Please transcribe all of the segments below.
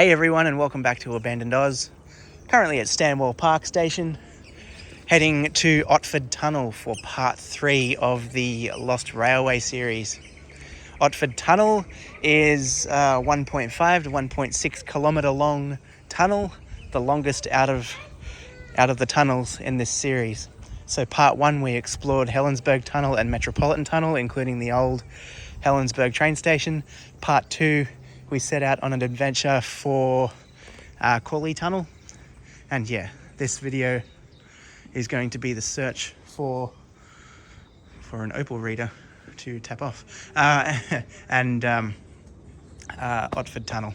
Hey everyone, and welcome back to Abandoned Oz. Currently at Stanwell Park Station, heading to Otford Tunnel for part 3 of the Lost Railway series. Otford Tunnel is a 1.5 to 1.6 kilometre long tunnel, the longest out of the tunnels in this series. So part 1 we explored Helensburgh Tunnel and Metropolitan Tunnel, including the old Helensburgh train station. Part 2 we set out on an adventure for Cawley Tunnel, and yeah, this video is going to be the search for an opal reader to tap off, and Otford Tunnel.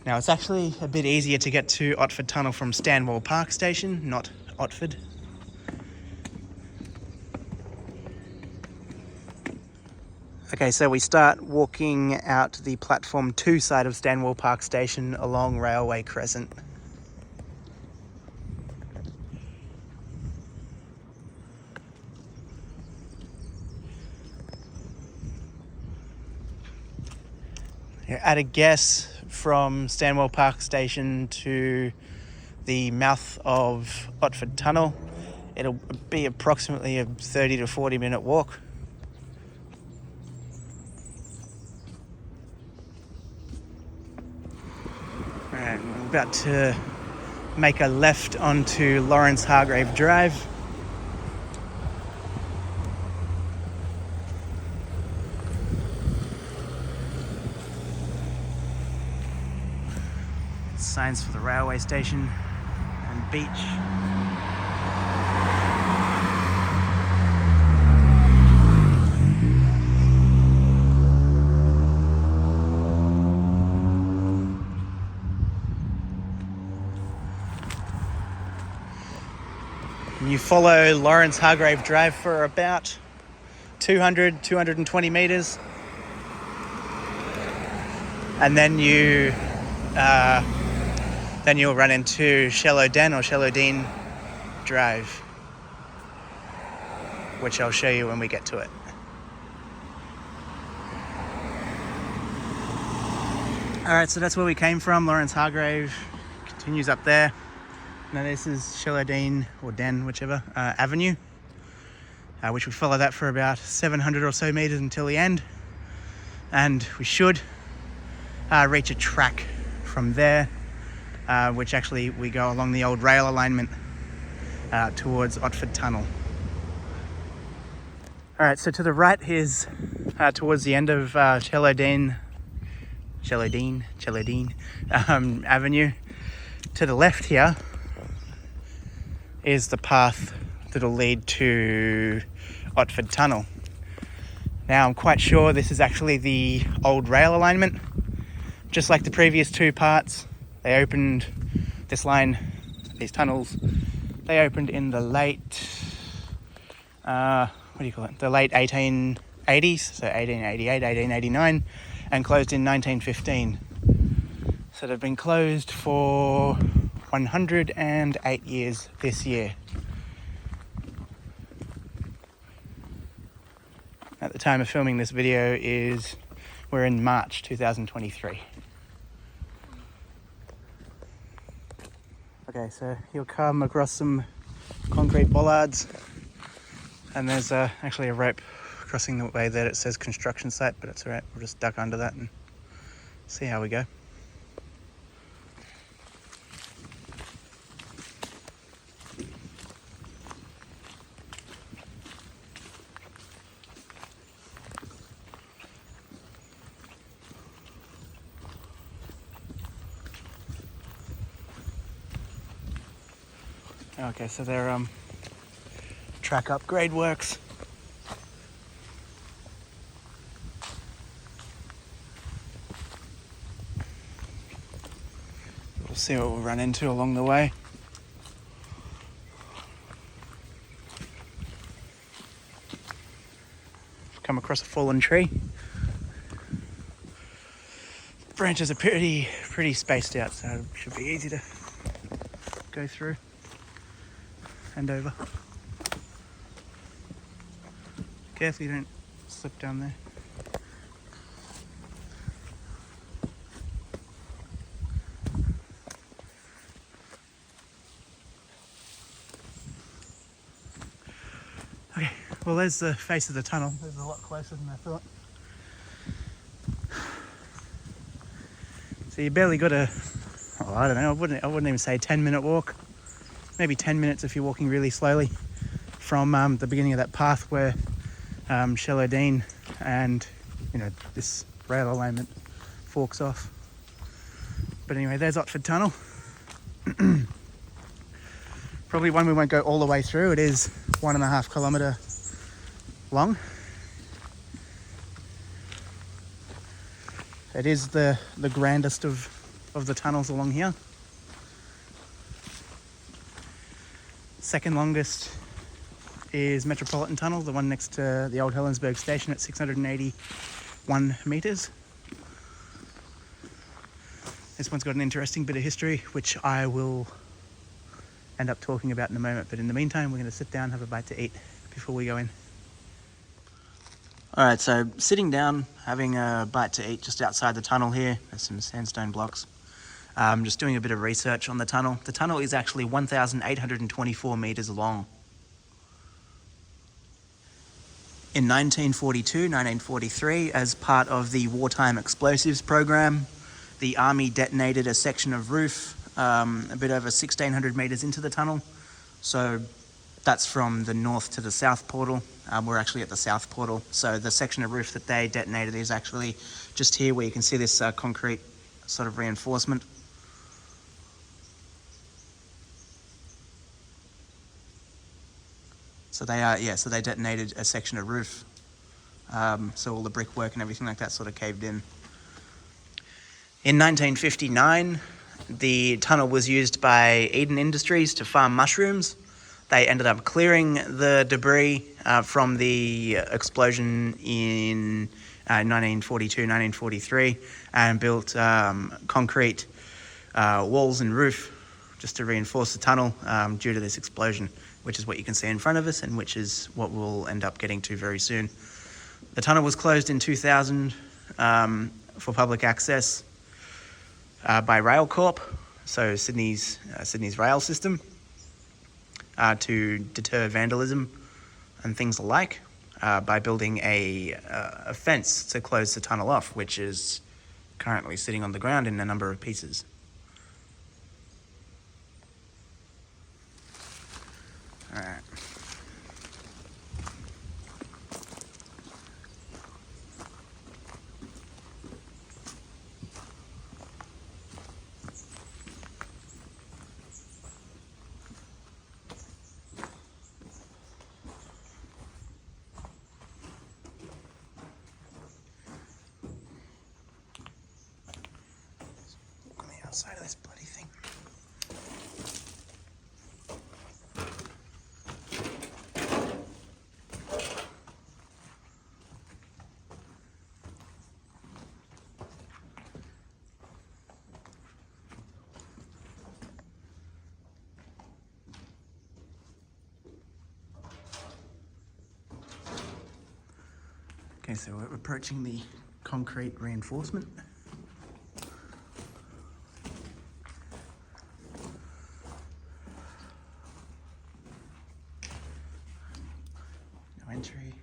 Now it's actually a bit easier to get to Otford Tunnel from Stanwell Park Station, not Otford. Okay, so we start walking out the platform 2 side of Stanwell Park Station along Railway Crescent. At a guess, from Stanwell Park Station to the mouth of Otford Tunnel, it'll be approximately a 30 to 40 minute walk. Alright, we're about to make a left onto Lawrence Hargrave Drive. Signs for the railway station and beach. And you follow Lawrence Hargrave Drive for about 220 metres, and then you'll run into Shellowdean Drive, which I'll show you when we get to it. Alright, so that's where we came from. Lawrence Hargrave continues up there. Now this is Shellowdean, or Den, whichever, Avenue, which we follow that for about 700 or so metres until the end. And we should reach a track from there, which actually we go along the old rail alignment towards Otford Tunnel. Alright, so to the right is towards the end of Shellowdean Avenue. To the left here is the path that'll lead to Otford Tunnel. Now I'm quite sure this is actually the old rail alignment. Just like the previous 2 parts, they opened this line, these tunnels, they opened in the late, the late 1880s, so 1888, 1889, and closed in 1915. So they've been closed for 108 years this year. At the time of filming this video we're in March 2023. Okay, so you'll come across some concrete bollards, and there's actually a rope crossing the way that it says construction site, but it's alright, we'll just duck under that and see how we go. Okay, so they're track upgrade works. We'll see what we'll run into along the way. Come across a fallen tree. Branches are pretty spaced out, so it should be easy to go through and over. Carefully, don't slip down there. Well, there's the face of the tunnel. There's a lot closer than I thought. So you barely got I don't know, I wouldn't even say 10-minute walk. Maybe 10 minutes if you're walking really slowly from the beginning of that path where Shelodine and, this rail alignment forks off. But anyway, there's Otford Tunnel. Probably one we won't go all the way through. It is 1.5 kilometre long. It is the grandest of the tunnels along here. Second longest is Metropolitan Tunnel, the one next to the old Helensburgh station at 681 metres. This one's got an interesting bit of history, which I will end up talking about in a moment. But in the meantime, we're going to sit down, have a bite to eat before we go in. All right, so sitting down, having a bite to eat just outside the tunnel here. There's some sandstone blocks. Just doing a bit of research on the tunnel. The tunnel is actually 1,824 metres long. In 1942-1943, as part of the wartime explosives program, the Army detonated a section of roof a bit over 1,600 metres into the tunnel. So that's from the north to the south portal. We're actually at the south portal. So the section of roof that they detonated is actually just here where you can see this concrete sort of reinforcement. So they detonated a section of roof. So all the brickwork and everything like that sort of caved in. In 1959, the tunnel was used by Eden Industries to farm mushrooms. They ended up clearing the debris from the explosion in 1942, 1943 and built concrete walls and roof just to reinforce the tunnel due to this explosion, which is what you can see in front of us and which is what we'll end up getting to very soon. The tunnel was closed in 2000 for public access by Rail Corp, so Sydney's rail system, to deter vandalism and things alike, by building a fence to close the tunnel off, which is currently sitting on the ground in a number of pieces. All right. On the outside of this bloody thing. Okay, so we're approaching the concrete reinforcement. No entry.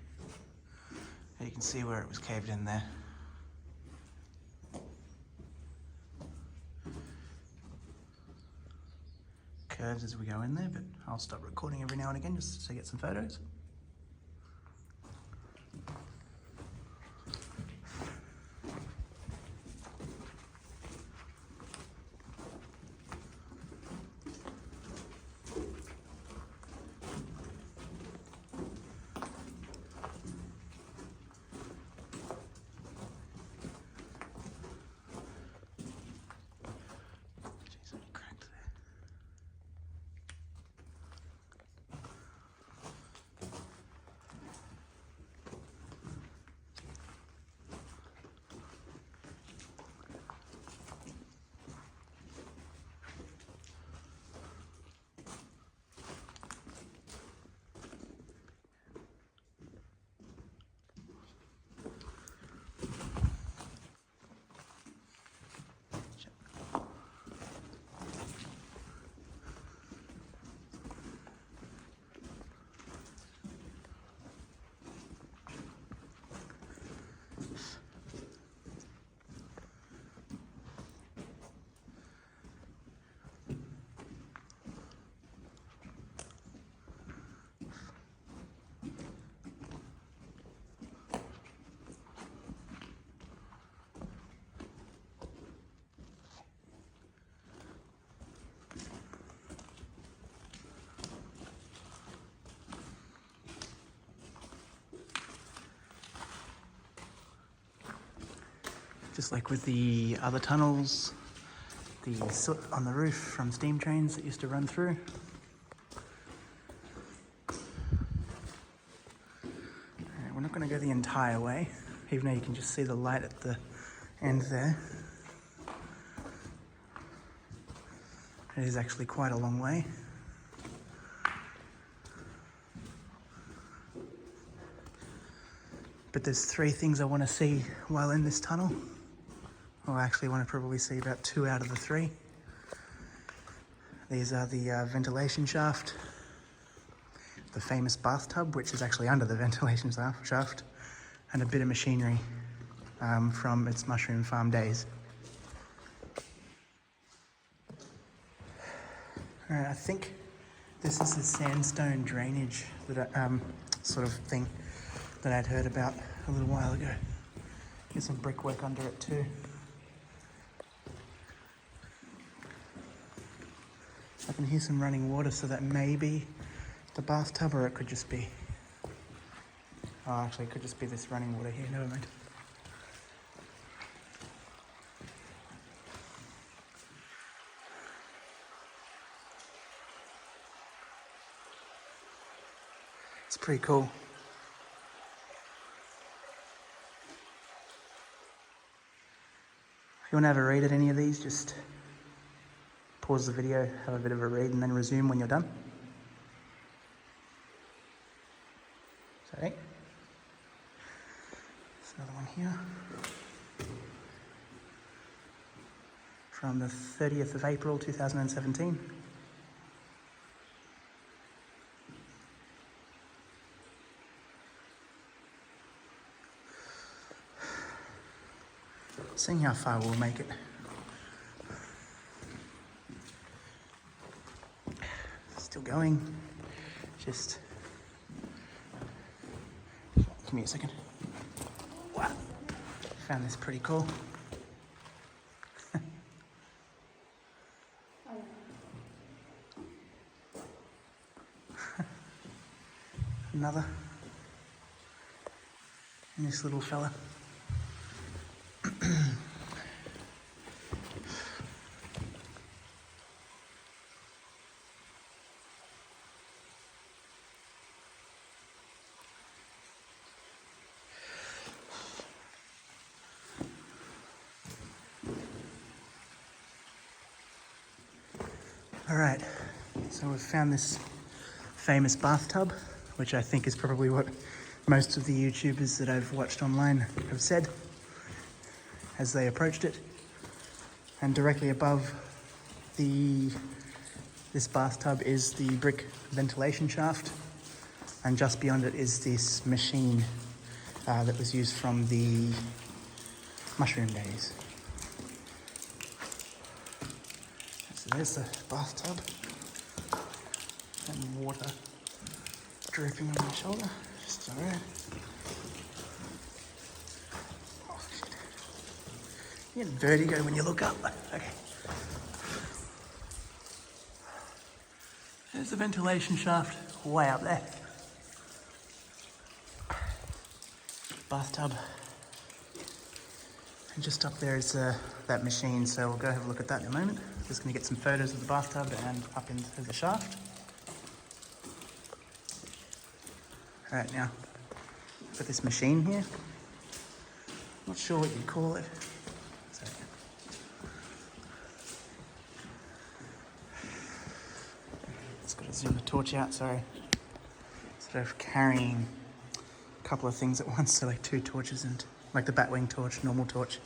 You can see where it was caved in there. Curves as we go in there, but I'll stop recording every now and again just to get some photos. Jeez, only cracked there. just like with the other tunnels, the soot on the roof from steam trains that used to run through. Alright, we're not going to go the entire way, even though you can just see the light at the end there. It is actually quite a long way. But there's 3 things I want to see while in this tunnel. Well, I actually want to probably see about 2 out of the 3. These are the ventilation shaft, the famous bathtub, which is actually under the ventilation shaft, and a bit of machinery from its mushroom farm days. Alright, I think this is the sandstone drainage that sort of thing that I'd heard about a little while ago. There's some brickwork under it too. I can hear some running water, so that may be the bathtub, or it could just be... Oh, actually, it could just be this running water here. Never mind. It's pretty cool. If you want to have a read at any of these, just pause the video, have a bit of a read, and then resume when you're done. Sorry. There's another one here. From the 30th of April 2017. Seeing how far we'll make it. Still going. Just give me a second. Wow. Found this pretty cool. Another. And this little fella. Alright, so we've found this famous bathtub, which I think is probably what most of the YouTubers that I've watched online have said as they approached it. And directly above this bathtub is the brick ventilation shaft, and just beyond it is this machine that was used from the mushroom days. So there's the bathtub and water dripping on my shoulder. Just alright. Oh shit. You get vertigo when you look up. Okay. There's the ventilation shaft way up there. Bathtub. And just up there is that machine, so we'll go have a look at that in a moment. Just going to get some photos of the bathtub and up into the shaft. Alright, now, I've got this machine here. Not sure what you'd call it. So, just got to zoom the torch out, sorry. Sort of carrying a couple of things at once, so like 2 torches and like the batwing torch, normal torch,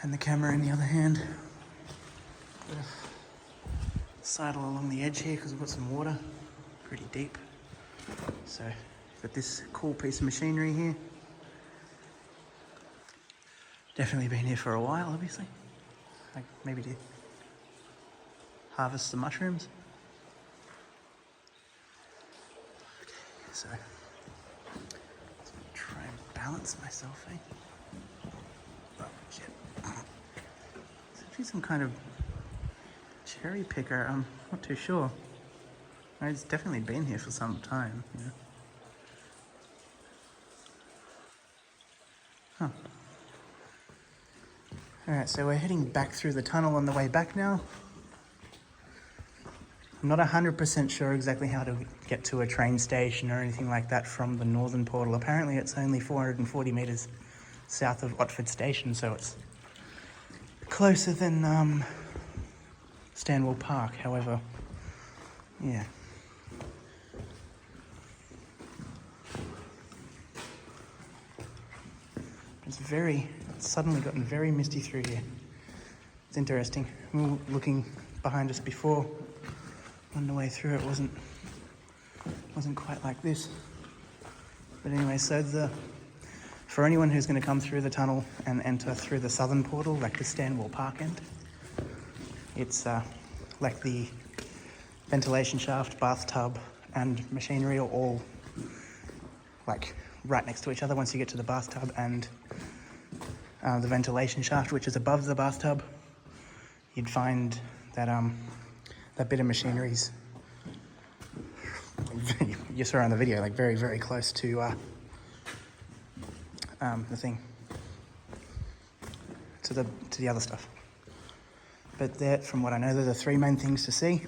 and the camera in the other hand. Bit of sidle along the edge here because we've got some water, pretty deep. So, got this cool piece of machinery here. Definitely been here for a while, obviously. Like maybe to harvest the mushrooms. Okay, so let's try and balance myself, eh? Oh shit. It's actually some kind of cherry picker. I'm not too sure. It's definitely been here for some time, you know. Huh. Alright, so we're heading back through the tunnel on the way back now. I'm not 100% sure exactly how to get to a train station or anything like that from the northern portal. Apparently it's only 440 metres south of Otford Station, so it's closer than Stanwell Park. However, yeah. It's suddenly gotten very misty through here. It's interesting. We were looking behind us before. On the way through, it wasn't quite like this. But anyway, so for anyone who's going to come through the tunnel and enter through the southern portal, like the Stanwell Park end, it's like the ventilation shaft, bathtub, and machinery are all like right next to each other. Once you get to the bathtub and the ventilation shaft, which is above the bathtub, you'd find that that bit of machinery's, you saw on the video, like very, very close to the thing, to the other stuff. But there, from what I know, there are the three main things to see.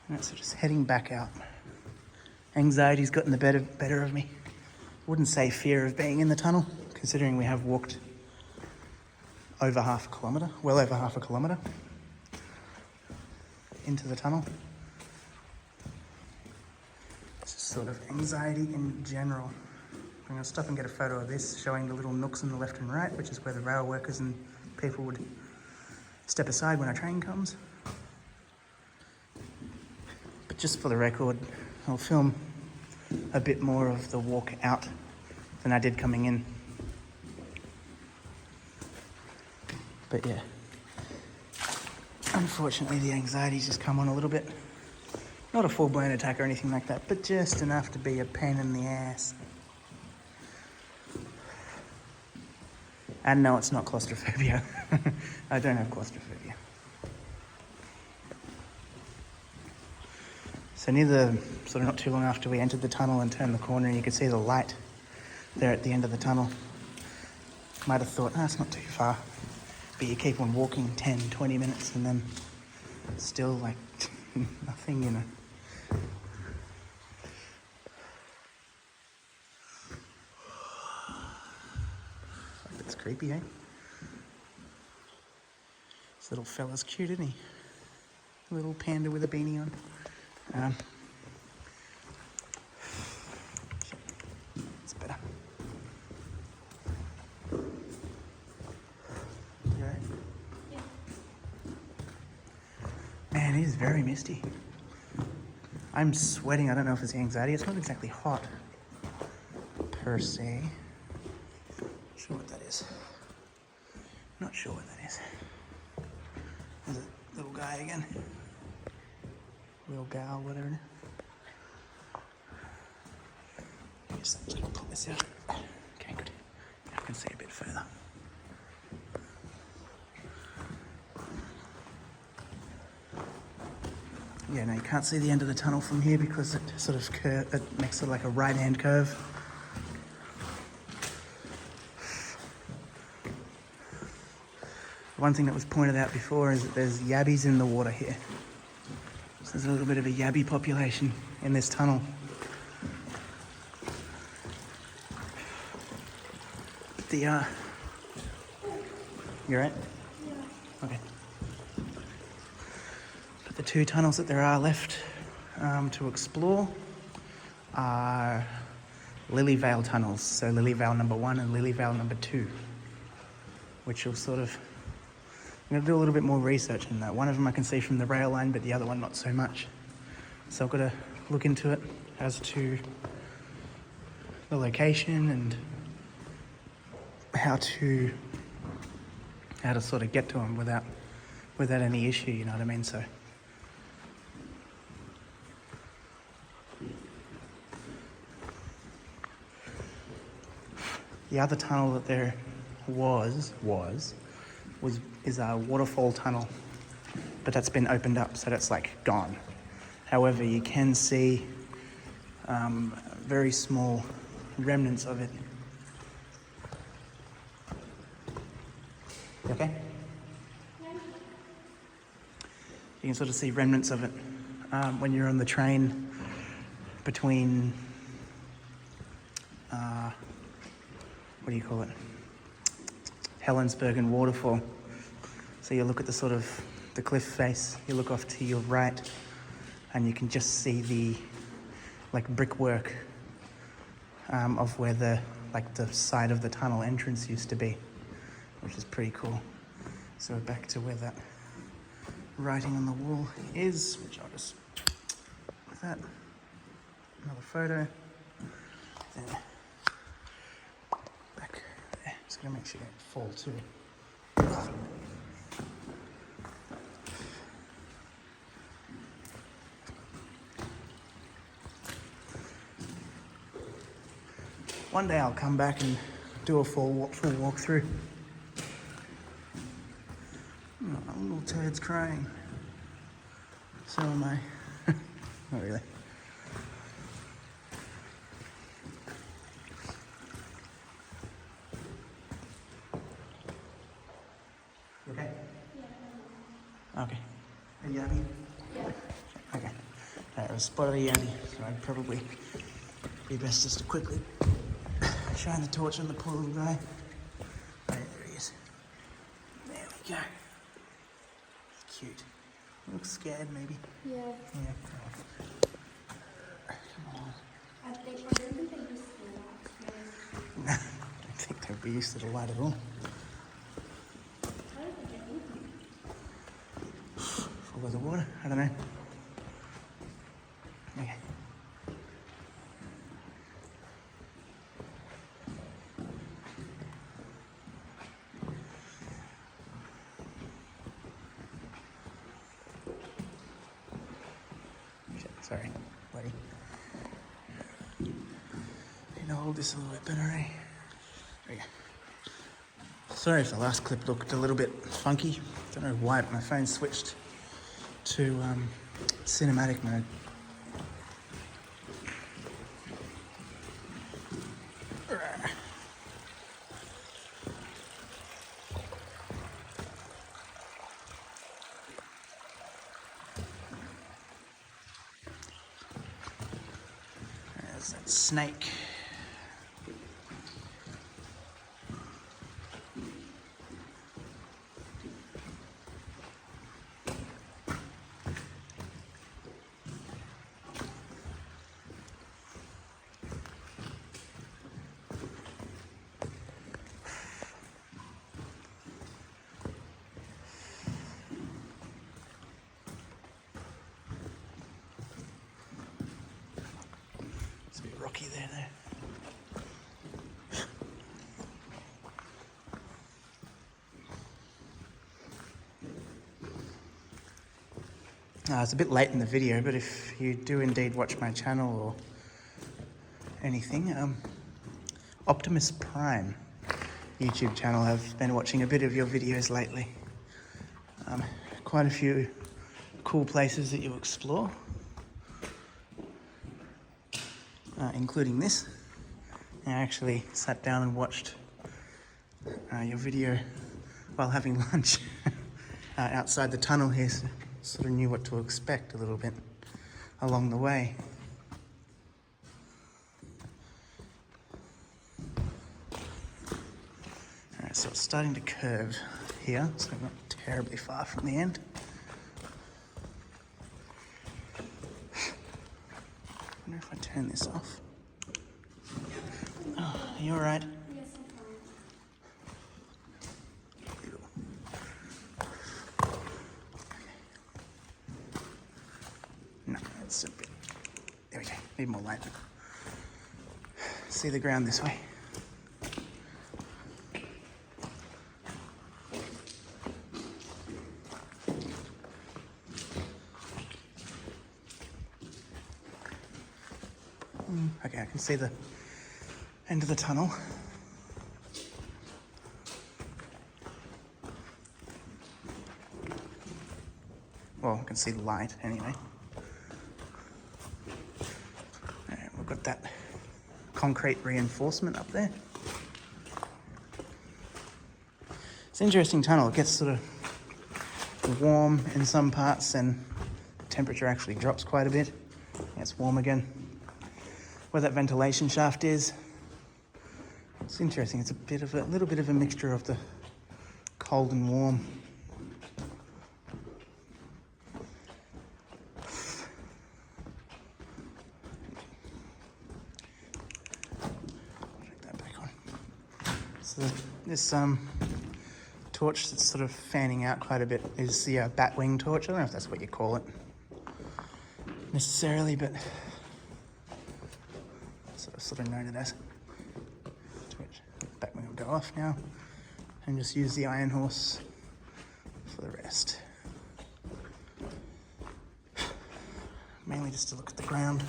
And so just heading back out. Anxiety's gotten the better of me. Wouldn't say fear of being in the tunnel, considering we have walked over half a kilometre, well over half a kilometre into the tunnel. It's just sort of anxiety in general. I'm going to stop and get a photo of this, showing the little nooks on the left and right, which is where the rail workers and people would step aside when a train comes. But just for the record, I'll film a bit more of the walk out than I did coming in. But yeah, unfortunately the anxiety's just come on a little bit. Not a full-blown attack or anything like that, but just enough to be a pain in the ass. And no, it's not claustrophobia. I don't have claustrophobia. So near the, sort of not too long after we entered the tunnel and turned the corner, you could see the light there at the end of the tunnel. Might have thought, it's not too far. But you keep on walking 10, 20 minutes and then still like nothing, you know. That's creepy, eh? This little fella's cute, isn't he? A little panda with a beanie on. It's better. You alright? Yeah. Man, it is very misty. I'm sweating. I don't know if it's the anxiety. It's not exactly hot per se. Not sure what that is. Not sure what that is. There's a little guy again. Little gal, whatever. Just pull this out. Okay, good. I can see a bit further. Yeah, no, you can't see the end of the tunnel from here because it sort of it makes sort of like a right-hand curve. One thing that was pointed out before is that there's yabbies in the water here. So there's a little bit of a yabby population in this tunnel. The you right? Yeah. Okay. But the two tunnels that there are left to explore are Lilyvale tunnels. So Lilyvale number 1 and Lilyvale number 2, which will sort of, I'm going to do a little bit more research in that. One of them I can see from the rail line, but the other one not so much. So I've got to look into it as to the location and how to sort of get to them without any issue, you know what I mean? So the other tunnel that there is a waterfall tunnel, but that's been opened up, so that's like gone. However, you can see very small remnants of it. Okay? You can sort of see remnants of it when you're on the train between, what do you call it? Helensburgh and Waterfall. So you look at the sort of the cliff face, you look off to your right, and you can just see the brickwork of where the side of the tunnel entrance used to be, which is pretty cool. So we're back to where that writing on the wall is, which I'll just with that. Another photo. Then back there. Just gonna make sure you don't fall too. One day I'll come back and do a full walkthrough. Oh, little turds crying. So am I. Not really. You okay? Yeah. Okay. A yabby? Yeah. Okay. I spotted a yabby, so I'd probably be best just to quickly shine the torch on the poor little guy. Right, there he is. There we go. He's cute. He looks scared, maybe. Yeah. Yeah. Come on. I don't think they used to that. No, I don't think they'd be used to the light at all. I don't think they would be. Full of the water? I don't know. Okay. Sorry, buddy. Need to hold this a little bit better, eh? There we go. Sorry if the last clip looked a little bit funky. Don't know why my phone switched to cinematic mode. There's that snake. It's a bit rocky there, though. It's a bit late in the video, but if you do indeed watch my channel or anything, Optimus Prime YouTube channel, I've been watching a bit of your videos lately. Quite a few cool places that you explore, including this. I actually sat down and watched your video while having lunch outside the tunnel here, so sort of knew what to expect a little bit along the way. Alright, so it's starting to curve here, so not terribly far from the end. I wonder if I turn this off. Oh, are you alright? Yes, I'm fine. No, that's a bit. There we go. Need more light. See the ground this way. Okay, I can see the end of the tunnel. Well, I can see the light anyway. got that concrete reinforcement up there. It's an interesting tunnel. It gets sort of warm in some parts and the temperature actually drops quite a bit. It's warm again. Where that ventilation shaft is, it's interesting. It's a little bit of a mixture of the cold and warm. Check that back on. So this torch that's sort of fanning out quite a bit is the batwing torch. I don't know if that's what you call it necessarily, but sort of known it as. Batwing will go off now, and just use the iron horse for the rest. Mainly just to look at the ground.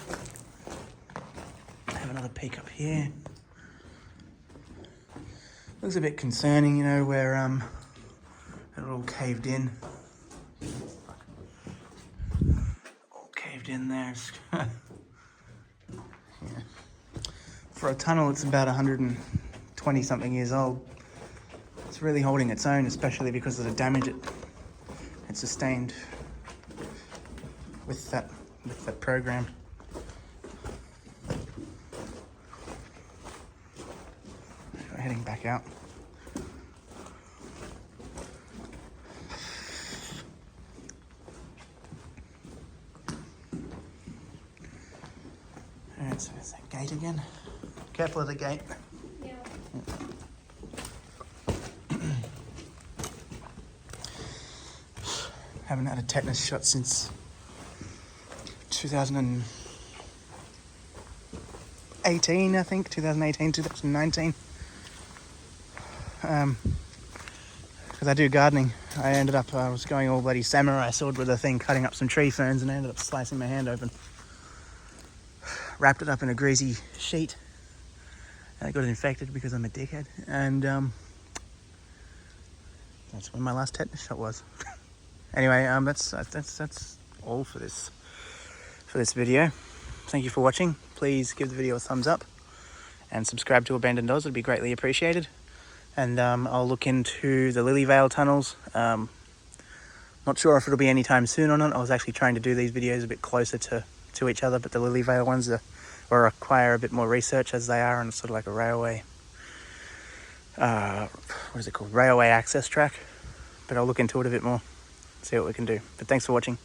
Have another peek up here. Looks a bit concerning, you know, where it all caved in. All caved in there. Yeah. For a tunnel, it's about 120 something years old. It's really holding its own, especially because of the damage it sustained with that program. We're heading back out. Alright, so there's that gate again. Careful of the gate. Yeah. Haven't had a tetanus shot since 2018, I think. 2018, 2019. Because I do gardening. I was going all bloody samurai sword with a thing, cutting up some tree ferns, and I ended up slicing my hand open. Wrapped it up in a greasy sheet. And I got infected because I'm a dickhead. And that's when my last tetanus shot was. Anyway, that's all for this video. Thank you for watching. Please give the video a thumbs up and subscribe to Abandoned Oz. It'd be greatly appreciated. And I'll look into the Lilyvale tunnels. Not sure if it'll be anytime soon or not. I was actually trying to do these videos a bit closer to each other, but the Lilyvale ones require a bit more research, as they are on sort of like a railway. What is it called? Railway access track. But I'll look into it a bit more, see what we can do. But thanks for watching.